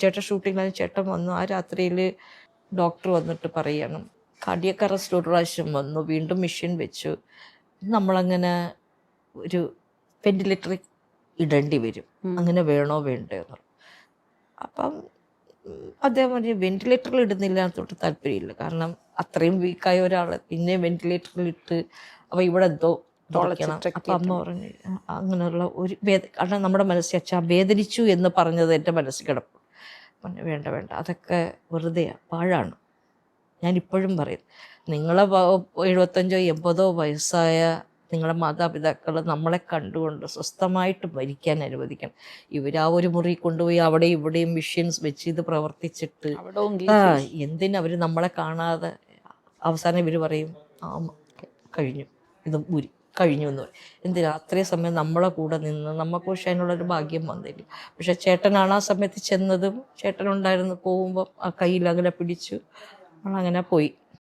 ചേട്ടൻ ഷൂട്ടിങ്ങിന് ചേട്ടൻ വന്നു. ആ രാത്രിയിൽ ഡോക്ടർ വന്നിട്ട് പറയണം കാർഡിയക് അറസ്റ്റ് ഒരു പ്രാവശ്യം വന്നു, വീണ്ടും മെഷീൻ വെച്ചു, നമ്മളങ്ങനെ ഒരു വെന്റിലേറ്ററിൽ ഇടേണ്ടി വരും, അങ്ങനെ വേണോ വേണ്ടോ എന്ന്. അപ്പം അദ്ദേഹം പറഞ്ഞു വെന്റിലേറ്ററിൽ ഇടുന്നില്ല തൊട്ട് താല്പര്യമില്ല, കാരണം അത്രയും വീക്കായ ഒരാൾ പിന്നെ വെന്റിലേറ്ററിൽ ഇട്ട് അപ്പോൾ ഇവിടെ എന്തോ തുളയ്ക്കണം. അപ്പം അമ്മ പറഞ്ഞു അങ്ങനെയുള്ള ഒരു കാരണം നമ്മുടെ മനസ്സിൽ അച്ഛാ വേദനിച്ചു എന്ന് പറഞ്ഞത് എൻ്റെ മനസ്സിൽ കിടപ്പും. പറഞ്ഞു വേണ്ട വേണ്ട, അതൊക്കെ വെറുതെയാണ്, പാഴാണ്. ഞാനിപ്പോഴും പറയും, നിങ്ങളെ 75 80 വയസ്സായ നിങ്ങളുടെ മാതാപിതാക്കൾ നമ്മളെ കണ്ടുകൊണ്ട് സ്വസ്ഥമായിട്ട് മരിക്കാൻ അനുവദിക്കണം. ഇവരാ ഒരു മുറി കൊണ്ടുപോയി അവിടെ ഇവിടെയും മെഷീൻസ് വെച്ച് ഇത് പ്രവർത്തിച്ചിട്ട് എന്തിനവർ നമ്മളെ കാണാതെ അവസാനം ഇവർ പറയും കഴിഞ്ഞു, ഇത് ഊരി കഴിഞ്ഞു എന്ന് പറയും. എന്തിനാ അത്രയും സമയം നമ്മളെ കൂടെ നിന്ന് നമുക്ക് പക്ഷേ അതിനുള്ളൊരു ഭാഗ്യം വന്നില്ല. പക്ഷെ ചേട്ടനാണ് ആ സമയത്ത് ചെന്നതും ചേട്ടനുണ്ടായിരുന്നു. പോകുമ്പം ആ കയ്യിൽ അങ്ങനെ പിടിച്ചു, നമ്മളങ്ങനെ പോയി.